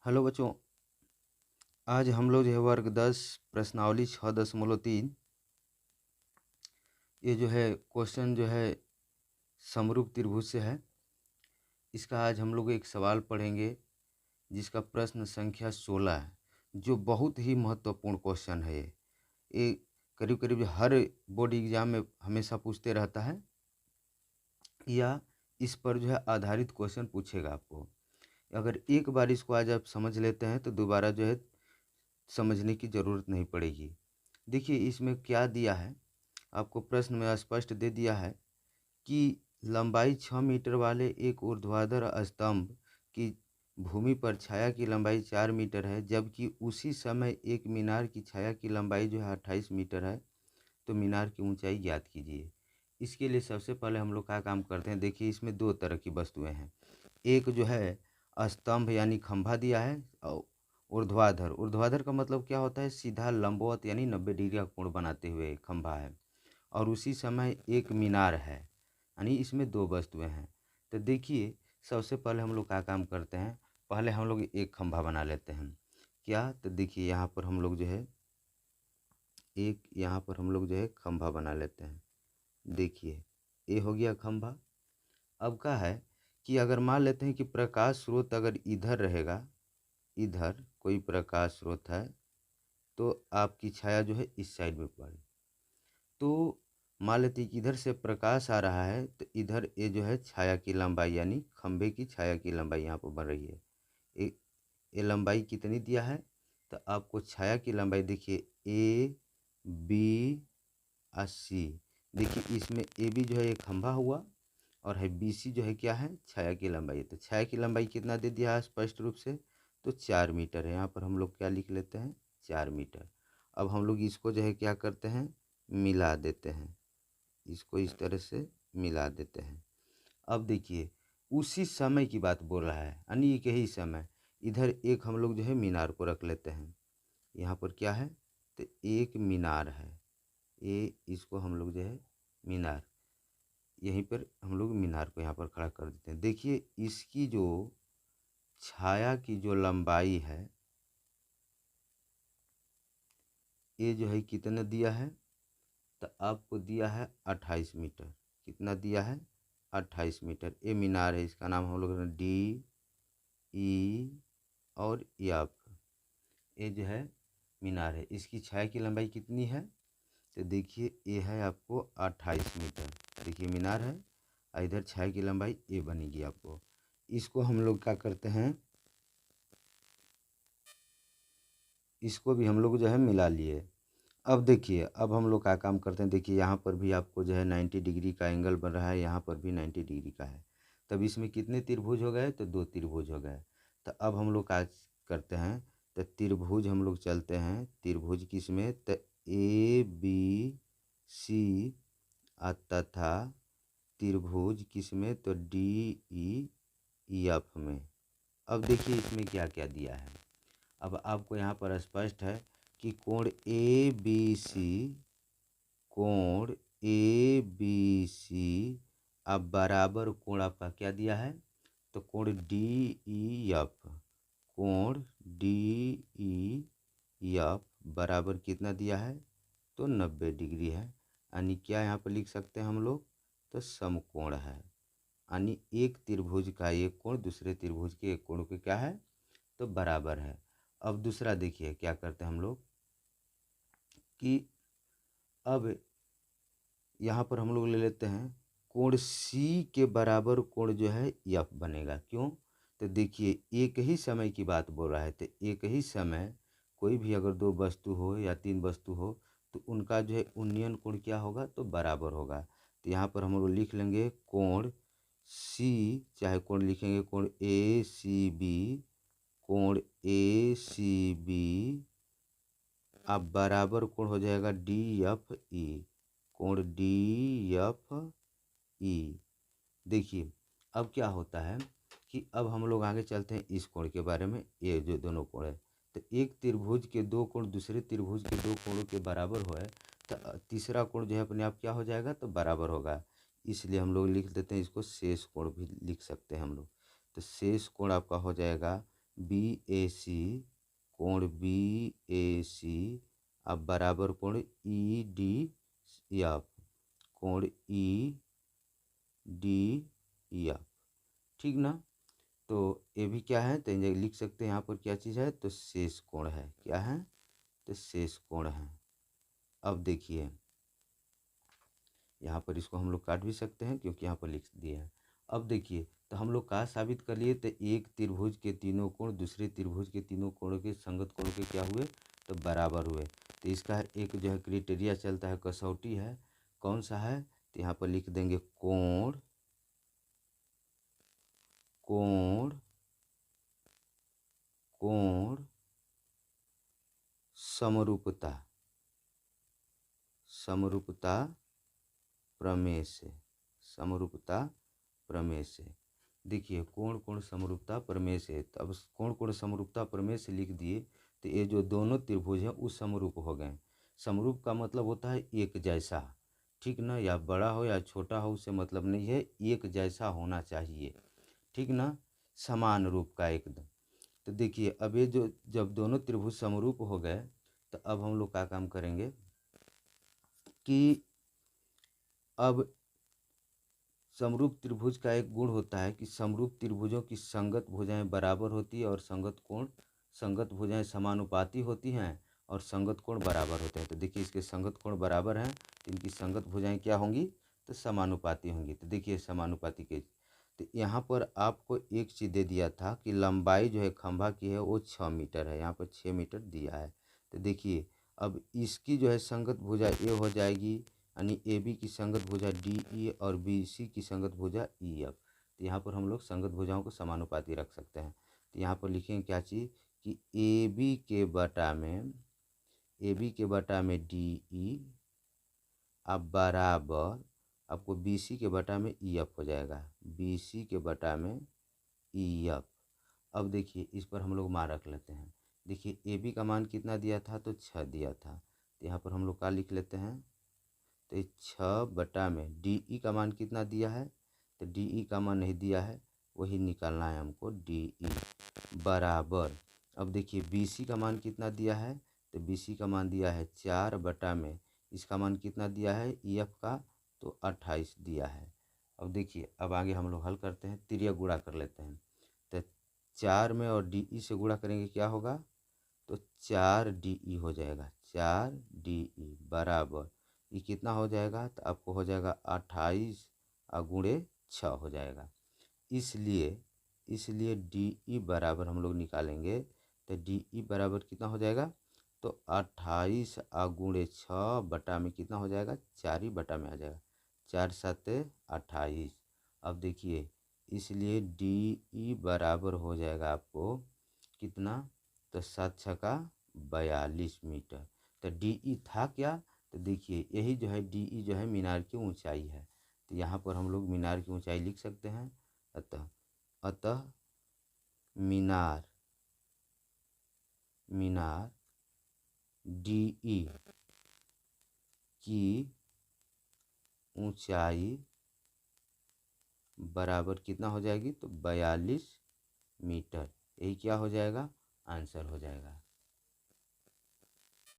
Hello बच्चों। आज हम लोग जो है वर्ग 10 प्रश्नावली 6.3 ये जो है क्वेश्चन जो है समरूप त्रिभुज से है। इसका आज हम लोग एक सवाल पढ़ेंगे जिसका प्रश्न संख्या 16 है, जो बहुत ही महत्वपूर्ण क्वेश्चन है। ये करीब करीब हर बोर्ड एग्जाम में हमेशा पूछते रहता है या इस पर जो है आधारित क्वेश्चन पूछेगा आपको। अगर एक बार इसको आज आप समझ लेते हैं तो दोबारा जो है समझने की ज़रूरत नहीं पड़ेगी। देखिए इसमें क्या दिया है, आपको प्रश्न में स्पष्ट दे दिया है कि लंबाई 6 मीटर वाले एक ऊर्ध्वाधर स्तंभ की भूमि पर छाया की लंबाई 4 मीटर है, जबकि उसी समय एक मीनार की छाया की लंबाई जो है 28 मीटर है। तो मीनार की ऊंचाई ज्ञात कीजिए। इसके लिए सबसे पहले हम लोग क्या काम करते हैं, देखिए इसमें दो तरह की वस्तुएं हैं। एक जो है स्तंभ यानी खंभा दिया है, और ऊर्ध्वाधर ऊर्ध्वाधर का मतलब क्या होता है, सीधा लंबवत यानी 90 डिग्री का कोण बनाते हुए एक खंभा है। और उसी समय एक मीनार है, यानी इसमें दो वस्तुएं हैं। तो देखिए सबसे पहले हम लोग क्या काम करते हैं, पहले हम लोग एक खंभा बना लेते हैं। क्या, तो देखिए यहाँ पर हम लोग जो है खंभा बना लेते हैं। देखिए ये हो गया खंभा। अब क्या है कि अगर मान लेते हैं कि प्रकाश स्रोत अगर इधर रहेगा, इधर कोई प्रकाश स्रोत है, तो आपकी छाया जो है इस साइड में पड़े। तो मान लेते हैं कि इधर से प्रकाश आ रहा है, तो इधर ये जो है छाया की लंबाई यानी खंभे की छाया की लंबाई यहाँ पर बन रही है। ये लंबाई कितनी दिया है, तो आपको छाया की लंबाई देखिए ए बी और सी। देखिए इसमें ए बी जो है एक खंभा हुआ, और है बी सी जो है क्या है, छाया की लंबाई। तो छाया की लंबाई कितना दे दिया है स्पष्ट रूप से, तो 4 मीटर है। यहाँ पर हम लोग क्या लिख लेते हैं, 4 मीटर। अब हम लोग इसको जो है क्या करते हैं, मिला देते हैं। इसको इस तरह से मिला देते हैं। अब देखिए उसी समय की बात बोल रहा है, यानी यही समय। इधर एक हम लोग जो है मीनार को रख लेते हैं। यहाँ पर क्या है, तो एक मीनार है। ये इसको हम लोग जो है मीनार, यहीं पर हम लोग मीनार को यहाँ पर खड़ा कर देते हैं। देखिए इसकी जो छाया की जो लंबाई है, ये जो है कितना दिया है, तो आपको दिया है 28 मीटर। कितना दिया है, 28 मीटर। ये मीनार है, इसका नाम हम लोग डी ई और एफ, ये जो है मीनार है। इसकी छाया की लंबाई कितनी है, तो देखिए ये है आपको 28 मीटर। देखिए मीनार है, और इधर छाया की लंबाई ये बनेगी आपको। इसको हम लोग क्या करते हैं, इसको भी हम लोग जो है मिला लिए। अब देखिए अब हम लोग क्या काम करते हैं, देखिए यहाँ पर भी आपको जो है 90 डिग्री का एंगल बन रहा है, यहाँ पर भी 90 डिग्री का है। तब इसमें कितने त्रिभुज हो गए, तो दो त्रिभुज हो गए। तो अब हम लोग क्या करते हैं, तो त्रिभुज हम लोग चलते हैं। त्रिभुज किस में, तो ए बी सी तथा त्रिभुज किस में, तो डी ई एफ में। अब देखिए इसमें क्या क्या दिया है। अब आपको यहाँ पर स्पष्ट है कि कोण ए बी सी, कोण ए बी सी अब बराबर कोण आपका क्या दिया है, तो कोण डी ई एफ, कोण डी ई एफ बराबर कितना दिया है, तो 90 डिग्री है। यानी क्या यहाँ पर लिख सकते हैं हम लोग, तो समकोण है। यानी एक त्रिभुज का एक कोण दूसरे त्रिभुज के एक कोण के क्या है, तो बराबर है। अब दूसरा देखिए क्या करते हैं हम लोग कि अब यहाँ पर हम लोग ले लेते हैं कोण सी के बराबर कोण जो है एफ बनेगा। क्यों, तो देखिए एक ही समय की बात बोल रहा है, तो एक ही समय कोई भी अगर दो वस्तु हो या तीन वस्तु हो, तो उनका जो है उन्नयन कोण क्या होगा, तो बराबर होगा। तो यहाँ पर हम लोग लिख लेंगे कोण सी, चाहे कोण लिखेंगे कोण ए सी बी, कोण ए सी बी अब बराबर कोण हो जाएगा डी एफ ई, कोण डी एफ ई। देखिए अब क्या होता है कि अब हम लोग आगे चलते हैं इस कोण के बारे में। ये जो दोनों कोण है, तो एक त्रिभुज के दो कोण दूसरे त्रिभुज के दो कोणों के बराबर हो है, तो तीसरा कोण जो है अपने आप क्या हो जाएगा, तो बराबर होगा। इसलिए हम लोग लिख देते हैं इसको शेष कोण भी लिख सकते हैं हम लोग। तो शेष कोण आपका हो जाएगा BAC, कोण BAC अब बराबर कोण EDF, कोण EDF, ठीक ना। तो ये भी क्या है, तो ये लिख सकते हैं यहाँ पर क्या चीज़ है, तो शेष कोण है। क्या है, तो शेष कोण है। अब देखिए यहाँ पर इसको हम लोग काट भी सकते हैं क्योंकि यहाँ पर लिख दिए हैं। अब देखिए तो हम लोग क्या साबित कर लिए, तो एक त्रिभुज के तीनों कोण दूसरे त्रिभुज के तीनों कोण के संगत कोण के क्या हुए, तो बराबर हुए। तो इसका एक जो है क्राइटेरिया चलता है, कसौटी है, कौन सा है, तो यहाँ पर लिख देंगे कोण कोण कोण समरूपता, समरूपता प्रमेय से, समरूपता प्रमेय से। देखिए कोण कोण समरूपता प्रमेय से, तो अब कोण कोण समरूपता प्रमेय से लिख दिए, तो ये जो दोनों त्रिभुज हैं वो समरूप हो गए। समरूप का मतलब होता है एक जैसा, ठीक ना, या बड़ा हो या छोटा हो उससे मतलब नहीं है, एक जैसा होना चाहिए, ठीक ना, समान रूप का एकदम। तो देखिए अब ये जो जब दोनों त्रिभुज समरूप हो गए, तो अब हम लोग क्या काम करेंगे कि अब समरूप त्रिभुज का एक गुण होता है कि समरूप त्रिभुजों की संगत भुजाएं बराबर होती है और संगत भुजाएं समानुपाती होती हैं और संगत कोण बराबर होते हैं। तो देखिए इसके संगत कोण बराबर हैं, तो इनकी संगत भुजाएं क्या होंगी, तो समानुपाती होंगी। तो देखिए समानुपाती के, तो यहाँ पर आपको एक चीज़ दे दिया था कि लंबाई जो है खंभा की है वो 6 मीटर है, यहाँ पर 6 मीटर दिया है। तो देखिए अब इसकी जो है संगत भुजा ए हो जाएगी, यानी AB की संगत भुजा DE और BC की संगत भुजा EF। तो यहाँ पर हम लोग संगत भुजाओं को समानुपाती रख सकते हैं। तो यहाँ पर लिखेंगे क्या चीज़ कि AB के बटा में DE अब बराबर आपको BC के बटा में EF हो जाएगा, BC के बटा में EF। अब देखिए इस पर हम लोग मान रख लेते हैं। देखिए AB का मान कितना दिया था, तो 6 दिया था। तो यहाँ पर हम लोग क्या लिख लेते हैं, तो 6 बटा में DE का मान कितना दिया है, तो DE का मान नहीं दिया है, वही निकालना है हमको, DE बराबर। अब देखिए BC का मान कितना दिया है, तो BC का मान दिया है 4 बटा में इसका मान कितना दिया है EF का, तो 28 दिया है। अब देखिए अब आगे हम लोग हल करते हैं, तिर्यक गुणा कर लेते हैं। तो 4 में और DE से गुणा करेंगे क्या होगा, तो 4DE हो जाएगा, 4DE बराबर ये कितना हो जाएगा, तो आपको हो जाएगा 28 गुणे 6 हो जाएगा। इसलिए DE बराबर हम लोग निकालेंगे, तो DE बराबर कितना हो जाएगा, तो 28 गुणे 6 बटा में कितना हो जाएगा, 4 ही बटा में आ जाएगा, 4 7 28। अब देखिए इसलिए DE बराबर हो जाएगा आपको कितना, तो 7 छक्का 42 मीटर। तो DE था क्या, तो देखिए यही जो है DE जो है मीनार की ऊंचाई है। तो यहाँ पर हम लोग मीनार की ऊंचाई लिख सकते हैं। अतः मीनार DE की ऊंचाई बराबर कितना हो जाएगी, तो 42 मीटर। यही क्या हो जाएगा, आंसर हो जाएगा।